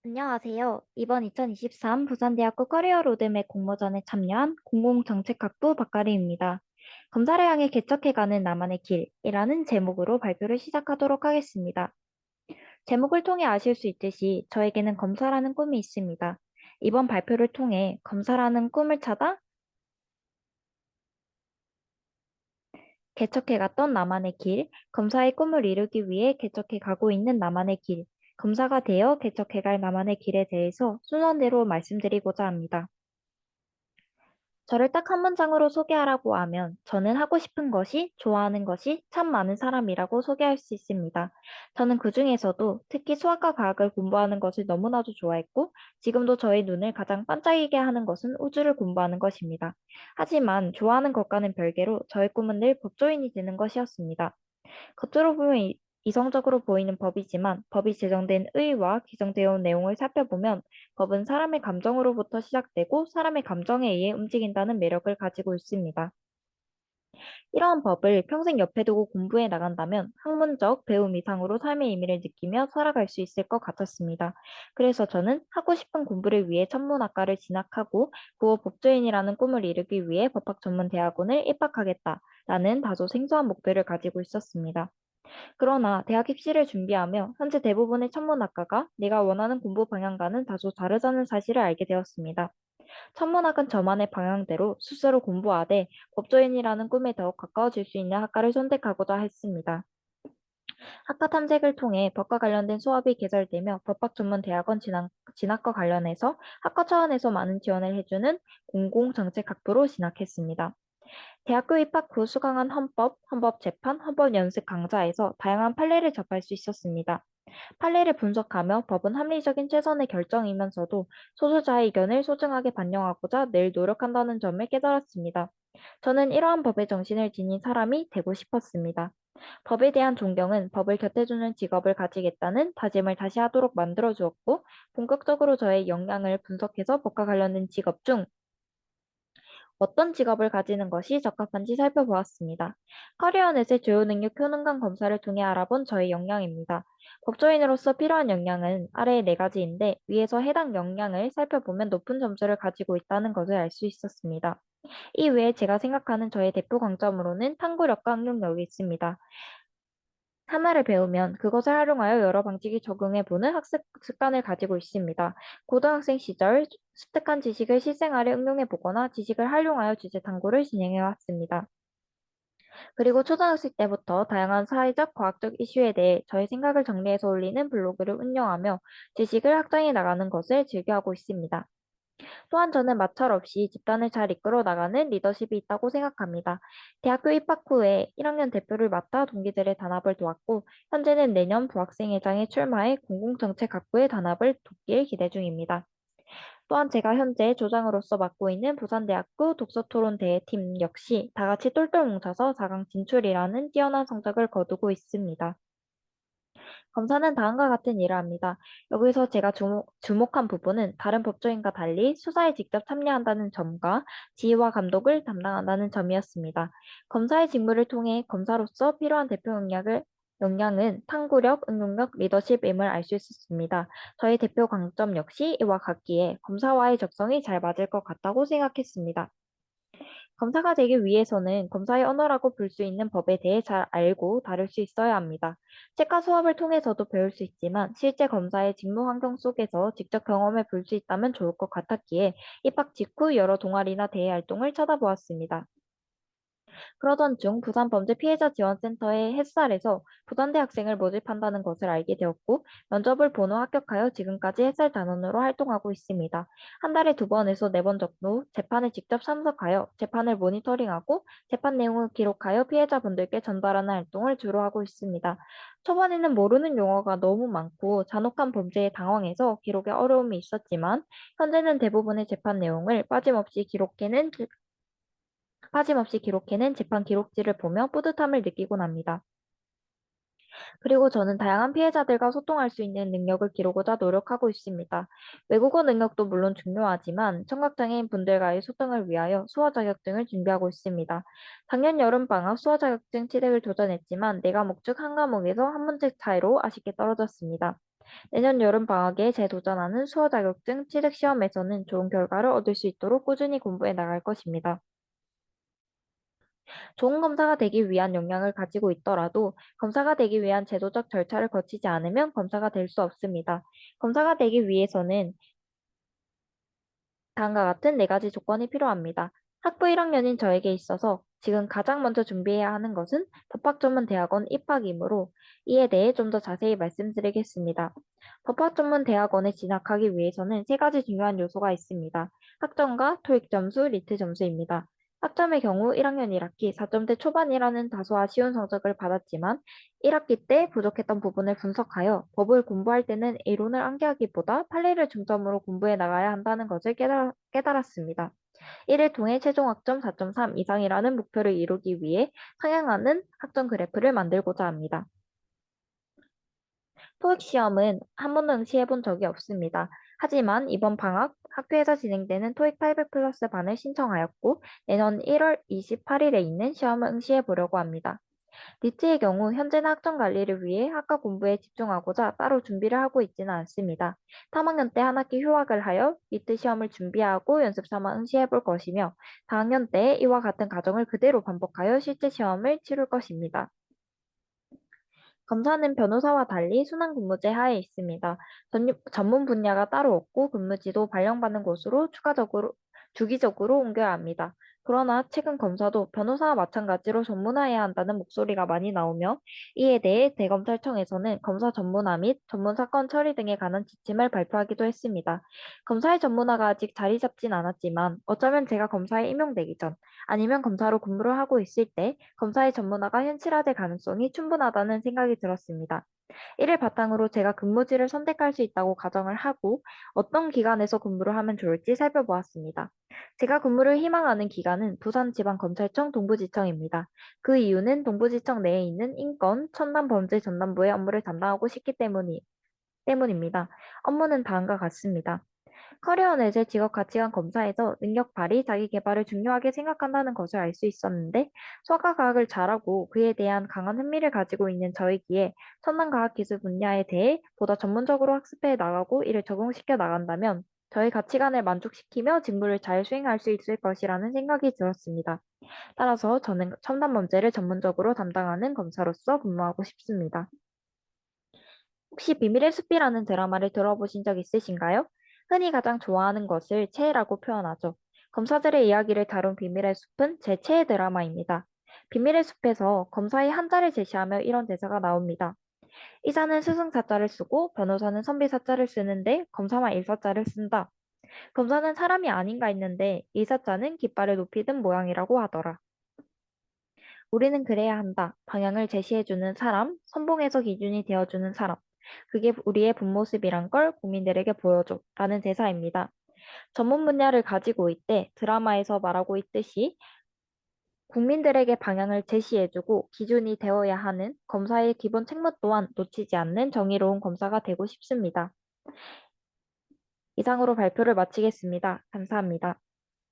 안녕하세요. 이번 2023 부산대학교 커리어 로드맵 공모전에 참여한 공공정책학부 박가리입니다. 검사를 향해 개척해가는 나만의 길이라는 제목으로 발표를 시작하도록 하겠습니다. 제목을 통해 아실 수 있듯이 저에게는 검사라는 꿈이 있습니다. 이번 발표를 통해 검사라는 꿈을 찾아 개척해갔던 나만의 길, 검사의 꿈을 이루기 위해 개척해가고 있는 나만의 길, 검사가 되어 개척해갈 나만의 길에 대해서 순서대로 말씀드리고자 합니다. 저를 딱 한 문장으로 소개하라고 하면 저는 하고 싶은 것이, 좋아하는 것이 참 많은 사람이라고 소개할 수 있습니다. 저는 그 중에서도 특히 수학과 과학을 공부하는 것을 너무나도 좋아했고, 지금도 저의 눈을 가장 반짝이게 하는 것은 우주를 공부하는 것입니다. 하지만 좋아하는 것과는 별개로 저의 꿈은 늘 법조인이 되는 것이었습니다. 겉으로 보면 이성적으로 보이는 법이지만 법이 제정된 의의와 규정되어 온 내용을 살펴보면 법은 사람의 감정으로부터 시작되고 사람의 감정에 의해 움직인다는 매력을 가지고 있습니다. 이러한 법을 평생 옆에 두고 공부해 나간다면 학문적 배움 이상으로 삶의 의미를 느끼며 살아갈 수 있을 것 같았습니다. 그래서 저는 하고 싶은 공부를 위해 천문학과를 진학하고 부호 법조인이라는 꿈을 이루기 위해 법학전문대학원을 입학하겠다라는 다소 생소한 목표를 가지고 있었습니다. 그러나 대학 입시를 준비하며 현재 대부분의 천문학과가 내가 원하는 공부 방향과는 다소 다르다는 사실을 알게 되었습니다. 천문학은 저만의 방향대로 스스로 공부하되 법조인이라는 꿈에 더욱 가까워질 수 있는 학과를 선택하고자 했습니다. 학과 탐색을 통해 법과 관련된 수업이 개설되며 법학전문대학원 진학과 관련해서 학과 차원에서 많은 지원을 해주는 공공정책학부로 진학했습니다. 대학교 입학 후 수강한 헌법, 헌법재판, 헌법연습 강좌에서 다양한 판례를 접할 수 있었습니다. 판례를 분석하며 법은 합리적인 최선의 결정이면서도 소수자의 의견을 소중하게 반영하고자 늘 노력한다는 점을 깨달았습니다. 저는 이러한 법의 정신을 지닌 사람이 되고 싶었습니다. 법에 대한 존경은 법을 곁에주는 직업을 가지겠다는 다짐을 다시 하도록 만들어 주었고, 본격적으로 저의 역량을 분석해서 법과 관련된 직업 중 어떤 직업을 가지는 것이 적합한지 살펴보았습니다. 커리어넷의 주요 능력 효능감 검사를 통해 알아본 저의 역량입니다. 법조인으로서 필요한 역량은 아래의 네 가지인데 위에서 해당 역량을 살펴보면 높은 점수를 가지고 있다는 것을 알 수 있었습니다. 이 외에 제가 생각하는 저의 대표 강점으로는 탐구력과 응용력이 있습니다. 하나를 배우면 그것을 활용하여 여러 방식에 적용해보는 학습 습관을 가지고 있습니다. 고등학생 시절 습득한 지식을 실생활에 응용해보거나 지식을 활용하여 주제 탐구를 진행해왔습니다. 그리고 초등학생 때부터 다양한 사회적, 과학적 이슈에 대해 저의 생각을 정리해서 올리는 블로그를 운영하며 지식을 확장해 나가는 것을 즐겨하고 있습니다. 또한 저는 마찰 없이 집단을 잘 이끌어 나가는 리더십이 있다고 생각합니다. 대학교 입학 후에 1학년 대표를 맡아 동기들의 단합을 도왔고, 현재는 내년 부학생회장에 출마해 공공정책학부의 단합을 돕길 기대 중입니다. 또한 제가 현재 조장으로서 맡고 있는 부산대학교 독서토론대회팀 역시 다 같이 똘똘 뭉쳐서 4강 진출이라는 뛰어난 성적을 거두고 있습니다. 검사는 다음과 같은 일을 합니다. 여기서 제가 주목한 부분은 다른 법조인과 달리 수사에 직접 참여한다는 점과 지휘와 감독을 담당한다는 점이었습니다. 검사의 직무를 통해 검사로서 필요한 대표 역량은 탐구력, 응용력, 리더십임을 알 수 있었습니다. 저의 대표 강점 역시 이와 같기에 검사와의 적성이 잘 맞을 것 같다고 생각했습니다. 검사가 되기 위해서는 검사의 언어라고 볼 수 있는 법에 대해 잘 알고 다룰 수 있어야 합니다. 책과 수업을 통해서도 배울 수 있지만 실제 검사의 직무 환경 속에서 직접 경험해 볼 수 있다면 좋을 것 같았기에 입학 직후 여러 동아리나 대외 활동을 찾아보았습니다. 그러던 중 부산범죄피해자지원센터의 햇살에서 부산대 학생을 모집한다는 것을 알게 되었고 면접을 본 후 합격하여 지금까지 햇살 단원으로 활동하고 있습니다. 한 달에 2번에서 4번 정도 재판에 직접 참석하여 재판을 모니터링하고 재판 내용을 기록하여 피해자분들께 전달하는 활동을 주로 하고 있습니다. 초반에는 모르는 용어가 너무 많고 잔혹한 범죄에 당황해서 기록에 어려움이 있었지만 현재는 대부분의 재판 내용을 빠짐없이 기록해낸 재판 기록지를 보며 뿌듯함을 느끼곤 합니다. 그리고 저는 다양한 피해자들과 소통할 수 있는 능력을 기르고자 노력하고 있습니다. 외국어 능력도 물론 중요하지만 청각장애인 분들과의 소통을 위하여 수어 자격증을 준비하고 있습니다. 작년 여름방학 수어 자격증 취득을 도전했지만 네 과목 중 한 과목에서 한 문제 차이로 아쉽게 떨어졌습니다. 내년 여름 방학에 재도전하는 수어 자격증 취득 시험에서는 좋은 결과를 얻을 수 있도록 꾸준히 공부해 나갈 것입니다. 좋은 검사가 되기 위한 역량을 가지고 있더라도 검사가 되기 위한 제도적 절차를 거치지 않으면 검사가 될 수 없습니다. 검사가 되기 위해서는 다음과 같은 네 가지 조건이 필요합니다. 학부 1학년인 저에게 있어서 지금 가장 먼저 준비해야 하는 것은 법학전문대학원 입학이므로 이에 대해 좀 더 자세히 말씀드리겠습니다. 법학전문대학원에 진학하기 위해서는 세 가지 중요한 요소가 있습니다. 학점과 토익 점수, 리트 점수입니다. 학점의 경우 1학년 1학기 4점대 초반이라는 다소 아쉬운 성적을 받았지만 1학기 때 부족했던 부분을 분석하여 법을 공부할 때는 이론을 암기하기보다 판례를 중점으로 공부해 나가야 한다는 것을 깨달았습니다. 이를 통해 최종 학점 4.3 이상이라는 목표를 이루기 위해 상향하는 학점 그래프를 만들고자 합니다. 토익 시험은 한 번도 응시해 본 적이 없습니다. 하지만 이번 방학 학교에서 진행되는 토익 800 플러스 반을 신청하였고 내년 1월 28일에 있는 시험을 응시해 보려고 합니다. 리트의 경우 현재는 학점 관리를 위해 학과 공부에 집중하고자 따로 준비를 하고 있지는 않습니다. 3학년 때 한 학기 휴학을 하여 리트 시험을 준비하고 연습 삼아 응시해 볼 것이며 4학년 때 이와 같은 과정을 그대로 반복하여 실제 시험을 치를 것입니다. 검사는 변호사와 달리 순환근무제 하에 있습니다. 전문 분야가 따로 없고 근무지도 발령받는 곳으로 주기적으로 옮겨야 합니다. 그러나 최근 검사도 변호사와 마찬가지로 전문화해야 한다는 목소리가 많이 나오며 이에 대해 대검찰청에서는 검사 전문화 및 전문 사건 처리 등에 관한 지침을 발표하기도 했습니다. 검사의 전문화가 아직 자리 잡진 않았지만 어쩌면 제가 검사에 임용되기 전 아니면 검사로 근무를 하고 있을 때 검사의 전문화가 현실화될 가능성이 충분하다는 생각이 들었습니다. 이를 바탕으로 제가 근무지를 선택할 수 있다고 가정을 하고 어떤 기관에서 근무를 하면 좋을지 살펴보았습니다. 제가 근무를 희망하는 기관은 부산지방검찰청 동부지청입니다. 그 이유는 동부지청 내에 있는 인권, 첨단범죄전담부의 업무를 담당하고 싶기 때문입니다. 업무는 다음과 같습니다. 커리어 넷의 직업 가치관 검사에서 능력 발휘, 자기 개발을 중요하게 생각한다는 것을 알 수 있었는데 수학과 과학을 잘하고 그에 대한 강한 흥미를 가지고 있는 저이기에 첨단 과학 기술 분야에 대해 보다 전문적으로 학습해 나가고 이를 적용시켜 나간다면 저의 가치관을 만족시키며 직무를 잘 수행할 수 있을 것이라는 생각이 들었습니다. 따라서 저는 첨단 범죄를 전문적으로 담당하는 검사로서 근무하고 싶습니다. 혹시 비밀의 숲이라는 드라마를 들어보신 적 있으신가요? 흔히 가장 좋아하는 것을 최애라고 표현하죠. 검사들의 이야기를 다룬 비밀의 숲은 제 최애 드라마입니다. 비밀의 숲에서 검사의 한자를 제시하며 이런 대사가 나옵니다. 의사는 스승사자를 쓰고 변호사는 선비사자를 쓰는데 검사만 일사자를 쓴다. 검사는 사람이 아닌가 했는데 일사자는 깃발을 높이 든 모양이라고 하더라. 우리는 그래야 한다. 방향을 제시해주는 사람, 선봉에서 기준이 되어주는 사람. 그게 우리의 본 모습이란 걸 국민들에게 보여줘. 라는 대사입니다. 전문 분야를 가지고 있대 드라마에서 말하고 있듯이 국민들에게 방향을 제시해주고 기준이 되어야 하는 검사의 기본 책무 또한 놓치지 않는 정의로운 검사가 되고 싶습니다. 이상으로 발표를 마치겠습니다. 감사합니다.